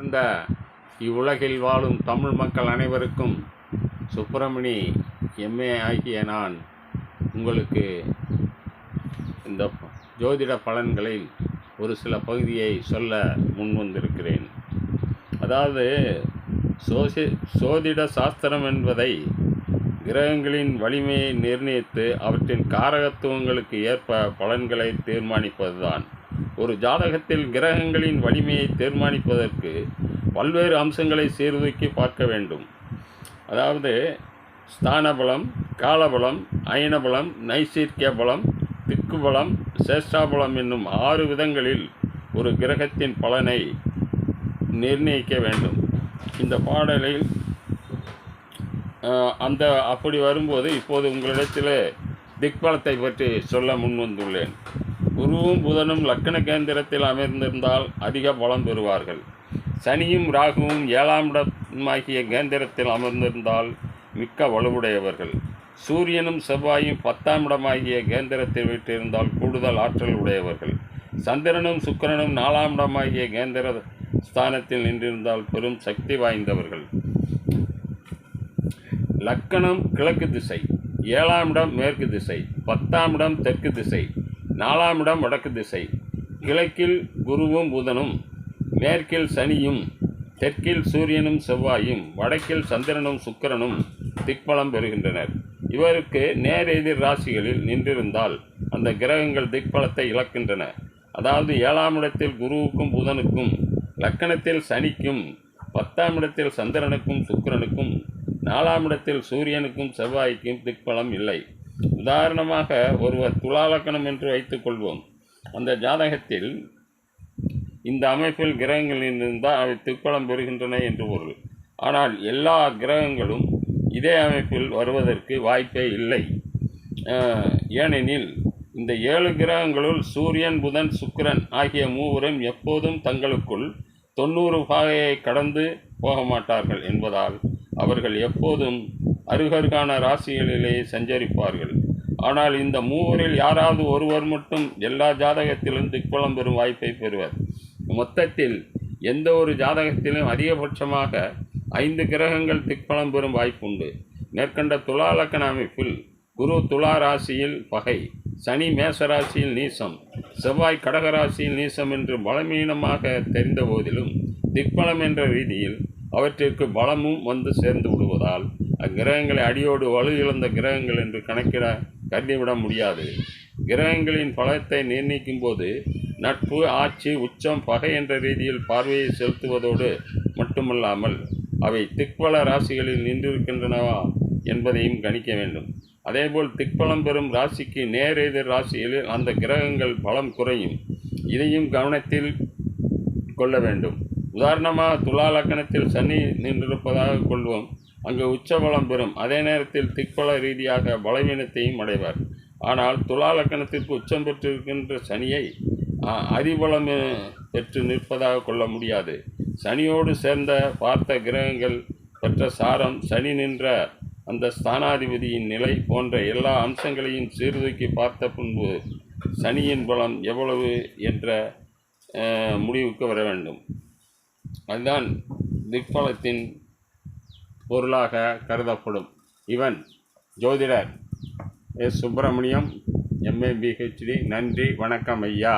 அந்த இவ்வுலகில் வாழும் தமிழ் மக்கள் அனைவருக்கும் சுப்பிரமணி எம்ஏ ஆகிய நான் உங்களுக்கு இந்த ஜோதிட பலன்களில் ஒரு சில பகுதியை சொல்ல முன்வந்திருக்கிறேன். அதாவது சோதிட சாஸ்திரம் என்பதை கிரகங்களின் வலிமையை நிர்ணயித்து அவற்றின் காரகத்துவங்களுக்கு ஏற்ப பலன்களை தீர்மானிப்பதுதான். ஒரு ஜாதகத்தில் கிரகங்களின் வலிமையை தீர்மானிப்பதற்கு பல்வேறு அம்சங்களை சீர்தூக்கி பார்க்க வேண்டும். அதாவது ஸ்தானபலம், காலபலம், அயனபலம், நைசீர்க்கிய பலம், திக்குபலம், சேஷ்டாபலம் என்னும் 6 விதங்களில் ஒரு கிரகத்தின் பலனை நிர்ணயிக்க வேண்டும். இந்த பாடலில் அப்படி வரும்போது இப்போது உங்களிடத்தில் திக்பலத்தை பற்றி சொல்ல முன்வந்துள்ளேன். குருவும் புதனும் லக்கண கேந்திரத்தில் அமர்ந்திருந்தால் அதிக பலம் பெறுவார்கள். சனியும் ராகுவும் 7ஆம் இடமாகிய கேந்திரத்தில் அமர்ந்திருந்தால் மிக்க வலுவுடையவர்கள். சூரியனும் செவ்வாயும் 10ஆம் இடமாகிய கேந்திரத்தில் விட்டிருந்தால் கூடுதல் ஆற்றல் உடையவர்கள். சந்திரனும் சுக்கிரனும் 4ஆம் இடமாகிய கேந்திர ஸ்தானத்தில் நின்றிருந்தால் பெரும் சக்தி வாய்ந்தவர்கள். லக்கணம் கிழக்கு திசை, 7ஆம் இடம் மேற்கு திசை, 10ஆம் இடம் தெற்கு திசை, 4ஆம் இடம் வடக்கு திசை. கிழக்கில் குருவும் புதனும், மேற்கில் சனியும், தெற்கில் சூரியனும் செவ்வாயும், வடக்கில் சந்திரனும் சுக்கிரனும் திக்பலம் பெறுகின்றனர். இவருக்கு நேர் எதிர் ராசிகளில் நின்றிருந்தால் அந்த கிரகங்கள் திக்பலத்தை இழக்கின்றன. அதாவது 7ஆம் இடத்தில் குருவுக்கும் புதனுக்கும், லக்கணத்தில் சனிக்கும், 10ஆம் இடத்தில் சந்திரனுக்கும் சுக்கிரனுக்கும், 4ஆம் இடத்தில் சூரியனுக்கும் செவ்வாய்க்கும் திக்பலம் இல்லை. உதாரணமாக ஒருவர் துலாலக்கணம் என்று வைத்துக் கொள்வோம். அந்த ஜாதகத்தில் இந்த அமைப்பில் கிரகங்கள் இருந்தால் அவை திக்பலம் பெறுகின்றன என்று பொருள். ஆனால் எல்லா கிரகங்களும் இதே அமைப்பில் வருவதற்கு வாய்ப்பே இல்லை. ஏனெனில் இந்த 7 கிரகங்களுள் சூரியன், புதன், சுக்கிரன் ஆகிய மூவரும் எப்போதும் தங்களுக்குள் 90 பாகையை கடந்து போக மாட்டார்கள் என்பதால் அவர்கள் எப்போதும் அருகருகான ராசிகளிலேயே சஞ்சரிப்பார்கள். ஆனால் இந்த மூவரில் யாராவது ஒருவர் மட்டும் எல்லா ஜாதகத்திலும் திக்பலம் பெறும் வாய்ப்பை பெறுவர். மொத்தத்தில் எந்த ஒரு ஜாதகத்திலும் அதிகபட்சமாக 5 கிரகங்கள் திக்பலம் பெறும் வாய்ப்புண்டு. மேற்கண்ட துலாலக்கண அமைப்பில் குரு துலா ராசியில் பகை, சனி மேசராசியில் நீசம், செவ்வாய் கடகராசியில் நீசம் என்று பலமீனமாக தெரிந்த போதிலும் திக்பலம் என்ற ரீதியில் அவற்றிற்கு பலமும் வந்து சேர்ந்து விடுவதால் அக்கிரகங்களை அடியோடு வலு இழந்த கிரகங்கள் என்று கருதிவிட முடியாது. கிரகங்களின் பலத்தை நிர்ணயிக்கும் போது நட்பு, ஆட்சி, உச்சம், பகை என்ற ரீதியில் பார்வையை செலுத்துவதோடு மட்டுமல்லாமல் அவை திக்பல ராசிகளில் நின்றிருக்கின்றனவா என்பதையும் கணிக்க வேண்டும். அதேபோல் திக்பலம் பெறும் ராசிக்கு நேர் எதிர் ராசிகளில் அந்த கிரகங்கள் பலம் குறையும். இதையும் கவனத்தில் கொள்ள வேண்டும். உதாரணமாக துலா லக்கணத்தில் சனி நின்றிருப்பதாக கொள்வோம். அங்கு உச்சபலம் பெறும். அதே நேரத்தில் திக்பல ரீதியாக பலவீனத்தையும் அடைவார். ஆனால் துலா லக்கணத்திற்கு உச்சம் பெற்றிருக்கின்ற சனியை அதிபலம் பெற்று நிற்பதாக கொள்ள முடியாது. சனியோடு சேர்ந்த பார்த்த கிரகங்கள் பெற்ற சாரம், சனி நின்ற அந்த ஸ்தானாதிபதியின் நிலை போன்ற எல்லா அம்சங்களையும் சீர்தூக்கி பார்த்த பின்பு சனியின் பலம் எவ்வளவு என்ற முடிவுக்கு வர வேண்டும். அதுதான் திக்பலத்தின் பொருளாக கருதப்படும். இவன் ஜோதிடர் எஸ். Subramaniam, MA, PhD. நன்றி, வணக்கம் ஐயா.